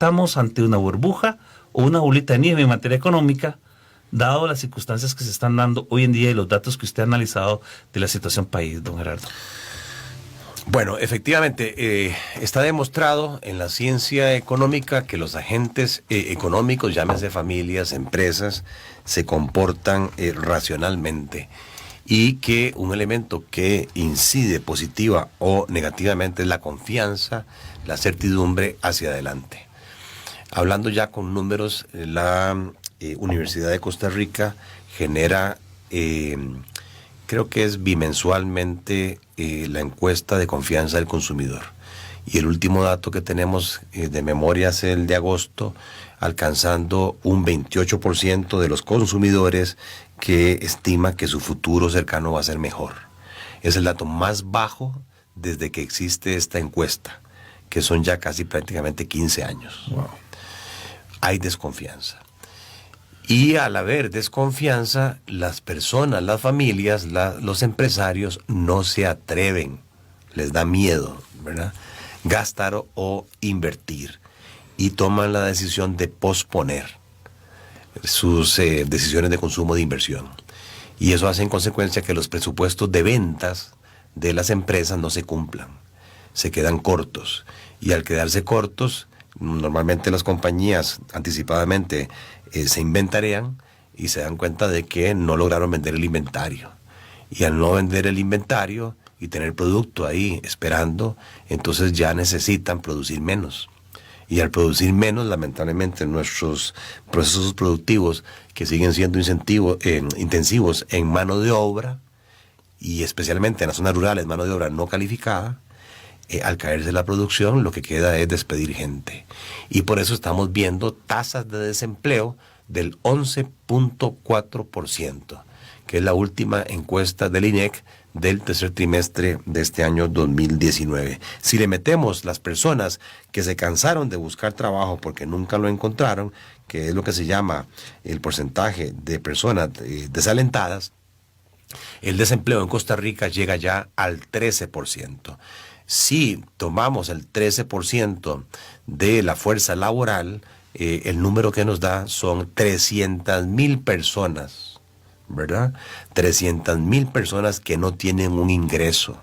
¿Estamos ante una burbuja o una bolita de nieve en materia económica, dado las circunstancias que se están dando hoy en día y los datos que usted ha analizado de la situación país, don Gerardo? Bueno, efectivamente, está demostrado en la ciencia económica que los agentes económicos, llámese familias, empresas, se comportan racionalmente, y que un elemento que incide positiva o negativamente es la confianza, la certidumbre hacia adelante. Hablando ya con números, la Universidad de Costa Rica genera, creo que es bimensualmente, la encuesta de confianza del consumidor. Y el último dato que tenemos de memoria es el de agosto, alcanzando un 28% de los consumidores que estima que su futuro cercano va a ser mejor. Es el dato más bajo desde que existe esta encuesta, que son ya casi prácticamente 15 años. Wow. Hay desconfianza. Y al haber desconfianza, las personas, las familias, los empresarios no se atreven, les da miedo, ¿verdad?, gastar o invertir, y toman la decisión de posponer sus decisiones de consumo, de inversión. Y eso hace en consecuencia que los presupuestos de ventas de las empresas no se cumplan, se quedan cortos. Y al quedarse cortos, normalmente las compañías anticipadamente se inventarean y se dan cuenta de que no lograron vender el inventario. Y al no vender el inventario y tener producto ahí esperando, entonces ya necesitan producir menos. Y al producir menos, lamentablemente, nuestros procesos productivos, que siguen siendo intensivos en mano de obra, y especialmente en las zonas rurales, mano de obra no calificada, al caerse la producción, lo que queda es despedir gente. Y por eso estamos viendo tasas de desempleo del 11.4%, que es la última encuesta del INEC del tercer trimestre de este año 2019. Si le metemos las personas que se cansaron de buscar trabajo porque nunca lo encontraron, que es lo que se llama el porcentaje de personas desalentadas, el desempleo en Costa Rica llega ya al 13%. Si tomamos el 13% de la fuerza laboral, el número que nos da son 300,000 personas, ¿verdad? 300,000 personas que no tienen un ingreso,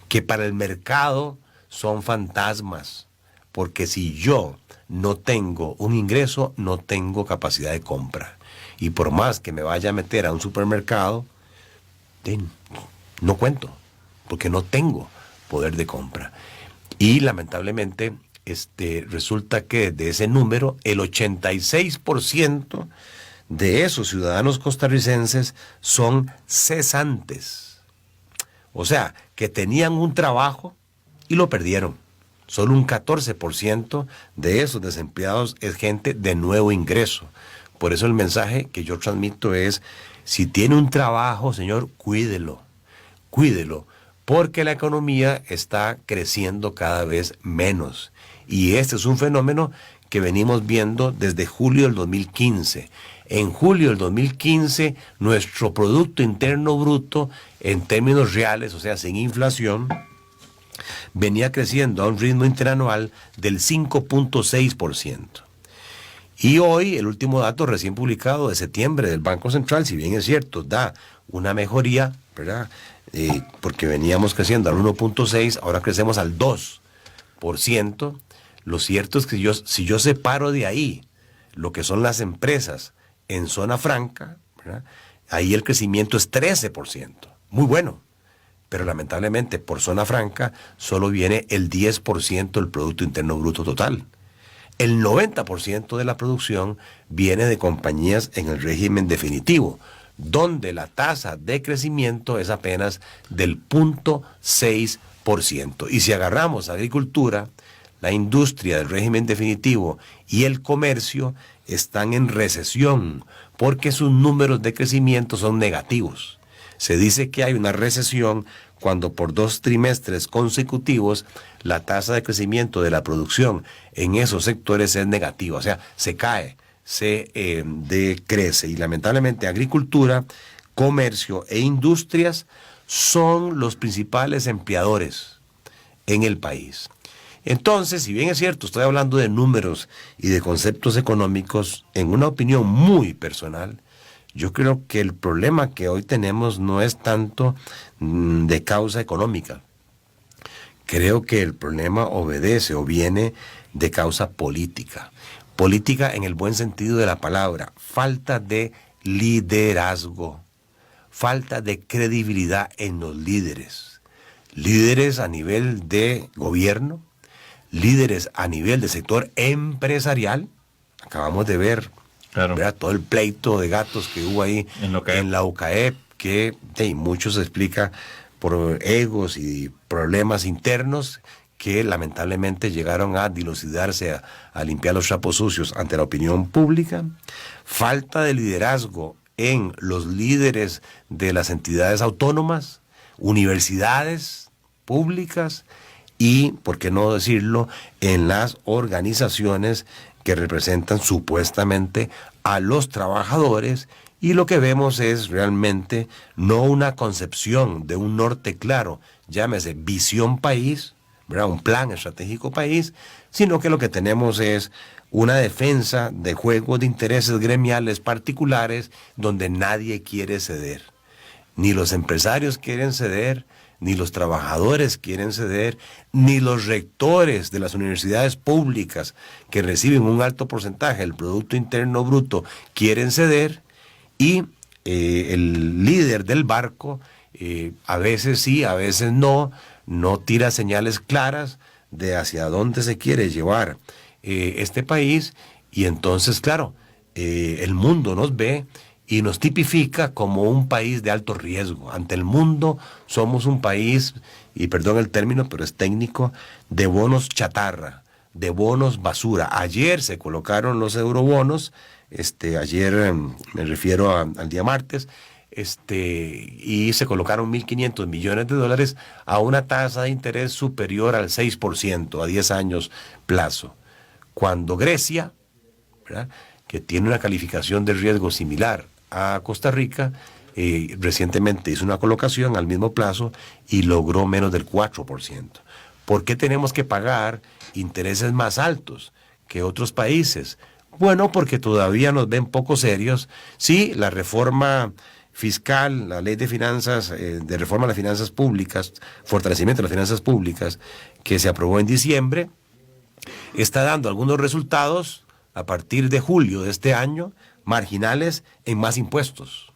que para el mercado son fantasmas, porque si yo no tengo un ingreso, no tengo capacidad de compra. Y por más que me vaya a meter a un supermercado, no cuento, porque no tengo poder de compra. Y lamentablemente resulta que de ese número el 86% de esos ciudadanos costarricenses son cesantes, o sea, que tenían un trabajo y lo perdieron. Solo un 14% de esos desempleados es gente de nuevo ingreso. Por eso el mensaje que yo transmito es: si tiene un trabajo, señor, cuídelo, porque la economía está creciendo cada vez menos. Y este es un fenómeno que venimos viendo desde julio del 2015. En julio del 2015, nuestro Producto Interno Bruto, en términos reales, o sea, sin inflación, venía creciendo a un ritmo interanual del 5.6%. Y hoy, el último dato recién publicado de septiembre del Banco Central, si bien es cierto, da una mejoría, ¿verdad?, porque veníamos creciendo al 1.6, ahora crecemos al 2%. Lo cierto es que si yo separo de ahí lo que son las empresas en zona franca, ¿verdad?, ahí el crecimiento es 13%, muy bueno. Pero lamentablemente por zona franca solo viene el 10% del Producto Interno Bruto total. El 90% de la producción viene de compañías en el régimen definitivo, donde la tasa de crecimiento es apenas del 0.6%. Y si agarramos agricultura, la industria del régimen definitivo y el comercio están en recesión, porque sus números de crecimiento son negativos. Se dice que hay una recesión cuando por 2 trimestres consecutivos la tasa de crecimiento de la producción en esos sectores es negativa, o sea, se cae, se decrece. Y lamentablemente agricultura, comercio e industrias son los principales empleadores en el país. Entonces, si bien es cierto, estoy hablando de números y de conceptos económicos, en una opinión muy personal, yo creo que el problema que hoy tenemos no es tanto de causa económica. Creo que el problema obedece o viene de causa política. Política en el buen sentido de la palabra. Falta de liderazgo. Falta de credibilidad en los líderes. Líderes a nivel de gobierno, líderes a nivel de sector empresarial. Acabamos de ver, Claro. ¿verdad?, todo el pleito de gatos que hubo ahí en la UCAEP, que mucho se explica por egos y problemas internos que lamentablemente llegaron a dilucidarse, a limpiar los trapos sucios ante la opinión pública. Falta de liderazgo en los líderes de las entidades autónomas, universidades públicas y, por qué no decirlo, en las organizaciones que representan supuestamente a los trabajadores, y lo que vemos es realmente no una concepción de un norte claro, llámese visión país, ¿verdad?, un plan estratégico país, sino que lo que tenemos es una defensa de juegos de intereses gremiales particulares donde nadie quiere ceder. Ni los empresarios quieren ceder, ni los trabajadores quieren ceder, ni los rectores de las universidades públicas que reciben un alto porcentaje del Producto Interno Bruto quieren ceder, y el líder del barco, a veces sí, a veces no tira señales claras de hacia dónde se quiere llevar este país, y entonces, claro, el mundo nos ve y nos tipifica como un país de alto riesgo. Ante el mundo somos un país, y perdón el término, pero es técnico, de bonos chatarra, de bonos basura. Ayer se colocaron los eurobonos, ayer me refiero al día martes, y se colocaron 1.500 millones de dólares a una tasa de interés superior al 6%, a 10 años plazo. Cuando Grecia, ¿verdad?, que tiene una calificación de riesgo similar a Costa Rica, recientemente hizo una colocación al mismo plazo y logró menos del 4%. ¿Por qué tenemos que pagar intereses más altos que otros países? Bueno, porque todavía nos ven poco serios. Sí, la reforma fiscal, la ley de finanzas, de reforma de las finanzas públicas, fortalecimiento de las finanzas públicas, que se aprobó en diciembre, está dando algunos resultados a partir de julio de este año, marginales en más impuestos.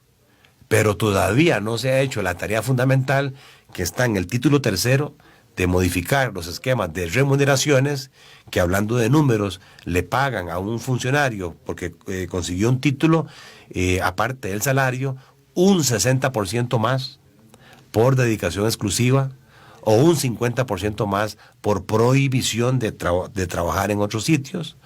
Pero todavía no se ha hecho la tarea fundamental que está en el título tercero, de modificar los esquemas de remuneraciones, que hablando de números le pagan a un funcionario porque consiguió un título, aparte del salario, un 60% más por dedicación exclusiva o un 50% más por prohibición de trabajar en otros sitios,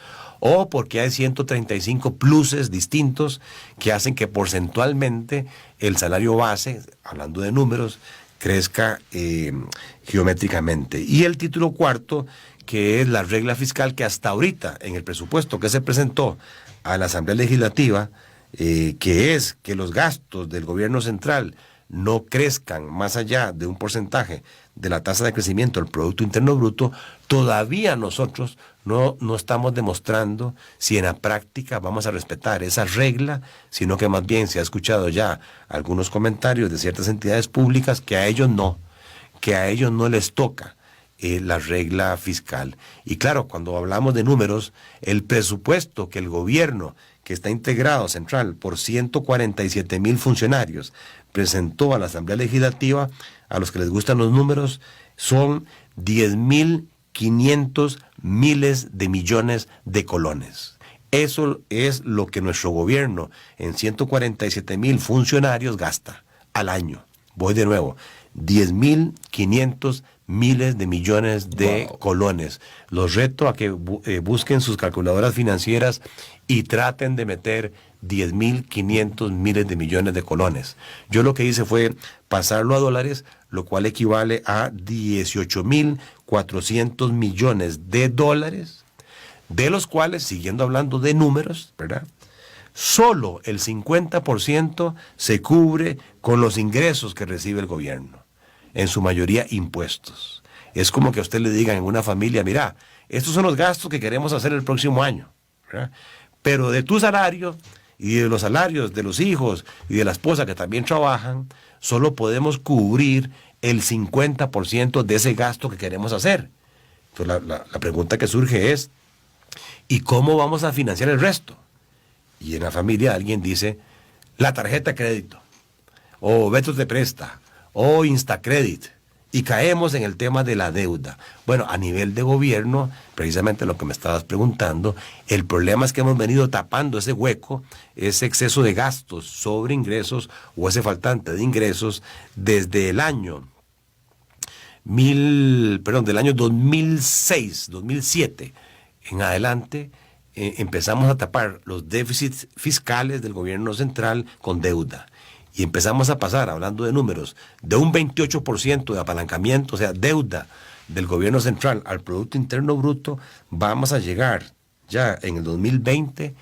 o porque hay 135 pluses distintos que hacen que porcentualmente el salario base, hablando de números, crezca geométricamente. Y el título cuarto, que es la regla fiscal, que hasta ahorita en el presupuesto que se presentó a la Asamblea Legislativa, que es que los gastos del gobierno central no crezcan más allá de un porcentaje de la tasa de crecimiento del Producto Interno Bruto, todavía nosotros no estamos demostrando si en la práctica vamos a respetar esa regla, sino que más bien se ha escuchado ya algunos comentarios de ciertas entidades públicas que a ellos no les toca la regla fiscal. Y claro, cuando hablamos de números, el presupuesto que el gobierno, que está integrado central por 147,000 funcionarios, presentó a la Asamblea Legislativa, a los que les gustan los números, son 10.500 miles de millones de colones. Eso es lo que nuestro gobierno en 147,000 funcionarios gasta al año. Voy de nuevo, 10.500 miles de millones de colones. Los reto a que busquen sus calculadoras financieras y traten de meter 10.500 miles de millones de colones. Yo lo que hice fue pasarlo a dólares, lo cual equivale a 18.400 millones de dólares, de los cuales, siguiendo hablando de números, ¿verdad?, solo el 50% se cubre con los ingresos que recibe el gobierno, en su mayoría impuestos. Es como que a usted le digan en una familia, mira, estos son los gastos que queremos hacer el próximo año, ¿verdad? Pero de tu salario y de los salarios de los hijos y de la esposa que también trabajan, solo podemos cubrir el 50% de ese gasto que queremos hacer. Entonces la pregunta que surge es, ¿y cómo vamos a financiar el resto? Y en la familia alguien dice, la tarjeta de crédito, o Beto te presta, o Instacredit, y caemos en el tema de la deuda. Bueno, a nivel de gobierno, precisamente lo que me estabas preguntando, el problema es que hemos venido tapando ese hueco, ese exceso de gastos sobre ingresos, o ese faltante de ingresos, desde el año del año 2006, 2007 en adelante. Empezamos a tapar los déficits fiscales del gobierno central con deuda. Y empezamos a pasar, hablando de números, de un 28% de apalancamiento, o sea, deuda del gobierno central al Producto Interno Bruto, vamos a llegar ya en el 2020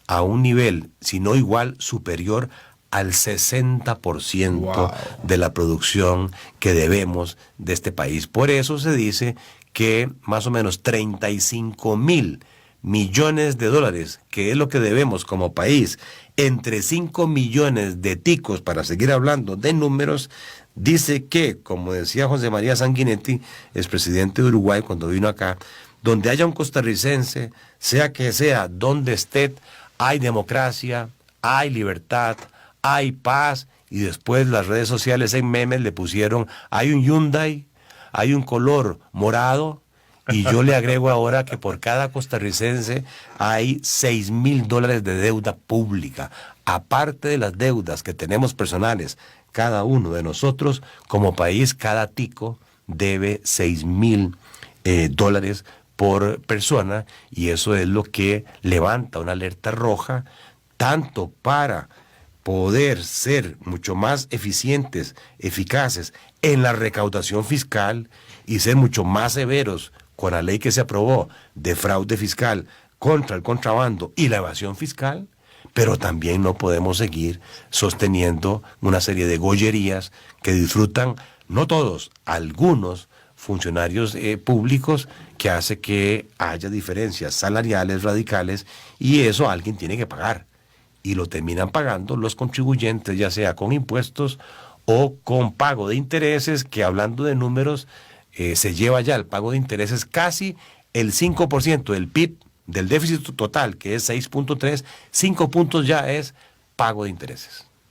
a un nivel, si no igual, superior al 60% Wow. de la producción que debemos de este país. Por eso se dice que más o menos 35,000 millones de dólares, que es lo que debemos como país, entre 5 millones de ticos, para seguir hablando de números, dice que, como decía José María Sanguinetti, expresidente de Uruguay cuando vino acá, donde haya un costarricense, sea que sea, donde esté, hay democracia, hay libertad, hay paz, y después las redes sociales en memes le pusieron, hay un Hyundai, hay un color morado, y yo le agrego ahora que por cada costarricense hay $6,000 de deuda pública, aparte de las deudas que tenemos personales, cada uno de nosotros como país, cada tico debe $6,000 por persona, y eso es lo que levanta una alerta roja, tanto para poder ser mucho más eficientes, eficaces en la recaudación fiscal y ser mucho más severos con la ley que se aprobó de fraude fiscal contra el contrabando y la evasión fiscal, pero también no podemos seguir sosteniendo una serie de gollerías que disfrutan, no todos, algunos funcionarios públicos, que hace que haya diferencias salariales radicales, y eso alguien tiene que pagar. Y lo terminan pagando los contribuyentes, ya sea con impuestos o con pago de intereses, que hablando de números, se lleva ya el pago de intereses casi el 5% del PIB, del déficit total, que es 6.3, 5 puntos ya es pago de intereses.